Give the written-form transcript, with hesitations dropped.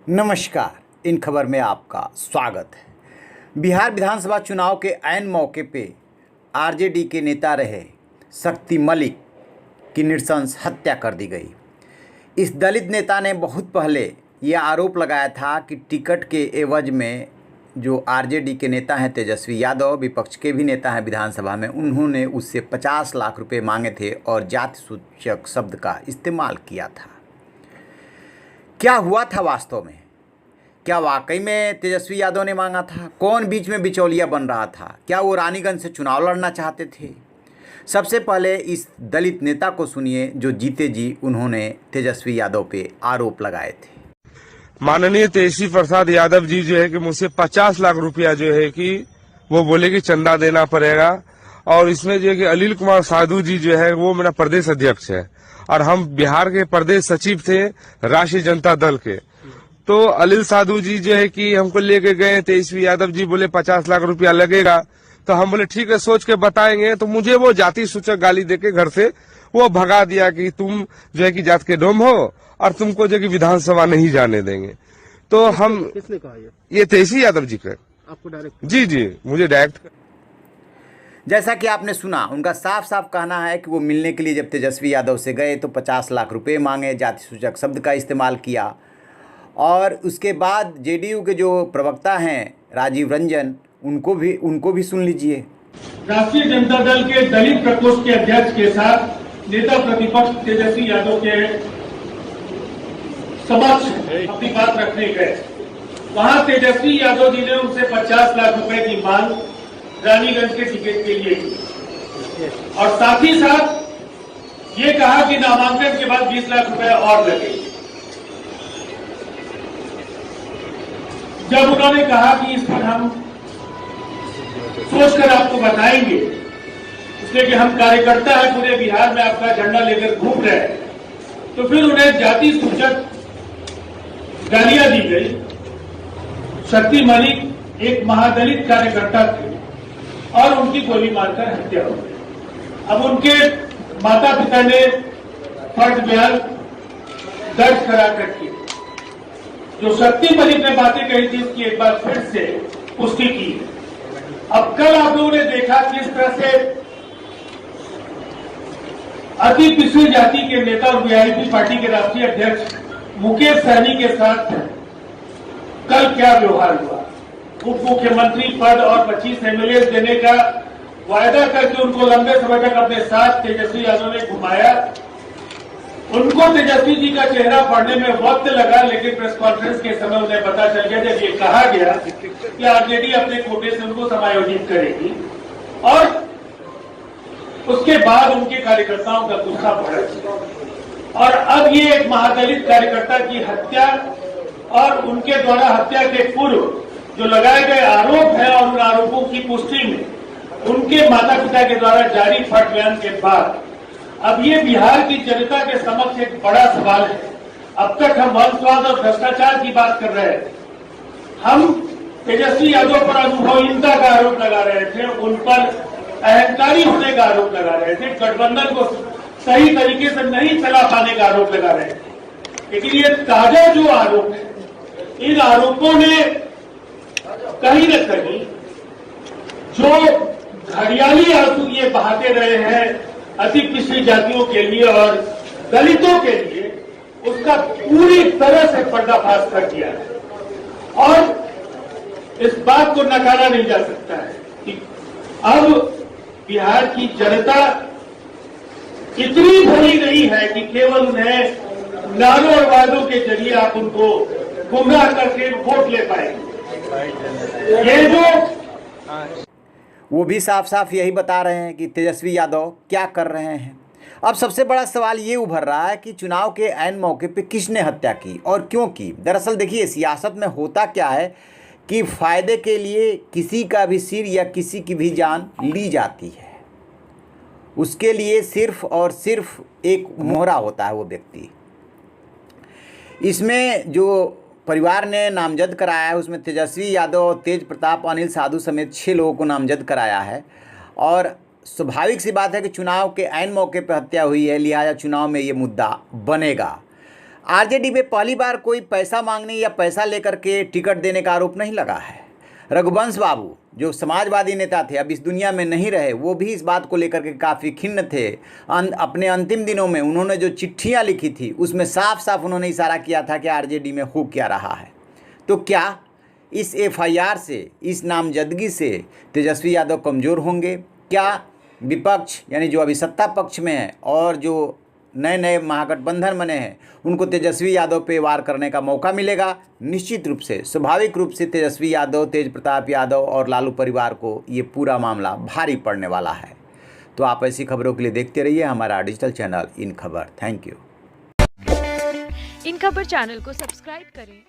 नमस्कार। इन खबर में आपका स्वागत है। बिहार विधानसभा चुनाव के ऐन मौके पे आरजेडी के नेता रहे शक्ति मलिक की नृशंस हत्या कर दी गई। इस दलित नेता ने बहुत पहले यह आरोप लगाया था कि टिकट के एवज में जो आरजेडी के नेता हैं तेजस्वी यादव, विपक्ष के भी नेता हैं विधानसभा में, उन्होंने उससे 50 लाख रुपए मांगे थे और जाति सूचक शब्द का इस्तेमाल किया था। क्या हुआ था वास्तव में? क्या वाकई में तेजस्वी यादव ने मांगा था? कौन बीच में बिचौलिया बन रहा था? क्या वो रानीगंज से चुनाव लड़ना चाहते थे? सबसे पहले इस दलित नेता को सुनिए जो जीते जी उन्होंने तेजस्वी यादव पे आरोप लगाए थे। माननीय तेजस्वी प्रसाद यादव जी जो है कि मुझसे 50 लाख रुपया जो है कि वो बोले कि चंदा देना पड़ेगा, और इसमें जो है कि अनिल कुमार साधु जी जो है वो मेरा प्रदेश अध्यक्ष है और हम बिहार के प्रदेश सचिव थे राष्ट्रीय जनता दल के। तो अनिल साधु जी जो है कि हमको लेके गए, तेजस्वी यादव जी बोले 50 लाख रुपया लगेगा, तो हम बोले ठीक है सोच के बताएंगे। तो मुझे वो जाति सूचक गाली देके घर से वो भगा दिया कि तुम जो है कि जात के डोम हो और तुमको जो कि विधानसभा नहीं जाने देंगे। तो हम किसने कहा ये तेजस्वी यादव जी का आपको डायरेक्ट? जी मुझे डायरेक्ट। जैसा कि आपने सुना, उनका साफ साफ कहना है कि वो मिलने के लिए जब तेजस्वी यादव से गए तो 50 लाख रुपए मांगे, जाति सूचक शब्द का इस्तेमाल किया। और उसके बाद जेडीयू के जो प्रवक्ता हैं राजीव रंजन, उनको भी सुन लीजिए। राष्ट्रीय जनता दल के दलित प्रकोष्ठ के अध्यक्ष के साथ नेता प्रतिपक्ष तेजस्वी यादव के समक्ष अपनी बात रखने गए। वहां तेजस्वी यादव जी ने उनसे 50 लाख रुपए की मांग रानीगंज के टिकट के लिए की और साथ ही साथ ये कहा कि नामांकन के बाद 20 लाख रुपए और लगेंगे। जब उन्होंने कहा कि इस पर हम सोचकर आपको बताएंगे, इसलिए कि हम कार्यकर्ता है, पूरे बिहार में आपका झंडा लेकर घूम रहे हैं, तो फिर उन्हें जाति सूचक गालियां दी गई। शक्ति मलिक एक महादलित कार्यकर्ता थे और उनकी गोली मारकर हत्या हो गई। अब उनके माता पिता ने फर्ज बयान दर्ज करा करके जो शक्ति मलिक ने बातें कही थी उसकी एक बार फिर से पुष्टि की। अब कल आप लोगों ने देखा किस तरह से अति पिछड़ी जाति के नेता और वीआईपी पार्टी के राष्ट्रीय अध्यक्ष मुकेश सहनी के साथ कल क्या व्यवहार हुआ। उप मुख्यमंत्री पद और 25 एमएलए देने का वायदा करके उनको लंबे समय तक अपने साथ तेजस्वी यादव ने घुमाया। उनको तेजस्वी जी का चेहरा पढ़ने में वक्त लगा, लेकिन प्रेस कॉन्फ्रेंस के समय उन्हें पता चल गया जब ये कहा गया कि आरजेडी अपने कोटे से उनको समायोजित करेगी, और उसके बाद उनके कार्यकर्ताओं का गुस्सा बढ़ा और अब ये एक महादलित कार्यकर्ता की हत्या और उनके द्वारा हत्या के पूर्व जो लगाए गए आरोप है और उन आरोपों की पुष्टि में उनके माता पिता के द्वारा जारी फट बयान के बाद अब ये बिहार की जनता के समक्ष एक बड़ा सवाल है। अब तक हम वंशवाद और भ्रष्टाचार की बात कर रहे हैं, हम तेजस्वी यादव पर अनुभवहीनता का आरोप लगा रहे थे, उन पर अहंकारी होने का आरोप लगा रहे थे, गठबंधन को सही तरीके से नहीं चला पाने का आरोप लगा रहे थे। लेकिन ये ताजा जो आरोप है, इन आरोपों ने कहीं न कहीं जो घड़ियाली आंसू ये बहाते रहे हैं अति पिछड़ी जातियों के लिए और दलितों के लिए, उसका पूरी तरह से पर्दाफाश कर दिया है। और इस बात को नकारा नहीं जा सकता है कि अब बिहार की जनता इतनी भली नहीं है कि केवल उन्हें नारों और वादों के जरिए आप उनको गुमराह करके वोट ले पाएंगे। ये जो वो भी साफ साफ यही बता रहे हैं कि तेजस्वी यादव क्या कर रहे हैं। अब सबसे बड़ा सवाल ये उभर रहा है कि चुनाव के ऐन मौके पे किसने हत्या की और क्यों की। दरअसल देखिए, सियासत में होता क्या है कि फ़ायदे के लिए किसी का भी सिर या किसी की भी जान ली जाती है। उसके लिए सिर्फ और सिर्फ एक मोहरा होता है वो व्यक्ति। इसमें जो परिवार ने नामजद कराया है उसमें तेजस्वी यादव, तेज प्रताप, अनिल साधु समेत 6 लोगों को नामजद कराया है। और स्वाभाविक सी बात है कि चुनाव के ऐन मौके पर हत्या हुई है, लिहाजा चुनाव में ये मुद्दा बनेगा। आरजेडी में पहली बार कोई पैसा मांगने या पैसा लेकर के टिकट देने का आरोप नहीं लगा है। रघुवंश बाबू जो समाजवादी नेता थे, अब इस दुनिया में नहीं रहे, वो भी इस बात को लेकर के काफ़ी खिन्न थे। अपने अंतिम दिनों में उन्होंने जो चिट्ठियां लिखी थी उसमें साफ साफ उन्होंने इशारा किया था कि आरजेडी में हो क्या रहा है। तो क्या इस एफआईआर से, इस नामजदगी से तेजस्वी यादव कमज़ोर होंगे? क्या विपक्ष यानी जो अभी सत्ता पक्ष में है और जो नए नए महागठबंधन बने हैं उनको तेजस्वी यादव पे वार करने का मौका मिलेगा? निश्चित रूप से, स्वाभाविक रूप से तेजस्वी यादव, तेज प्रताप यादव और लालू परिवार को ये पूरा मामला भारी पड़ने वाला है। तो आप ऐसी खबरों के लिए देखते रहिए हमारा डिजिटल चैनल इन खबर। Thank you. इन खबर चैनल को सब्सक्राइब करें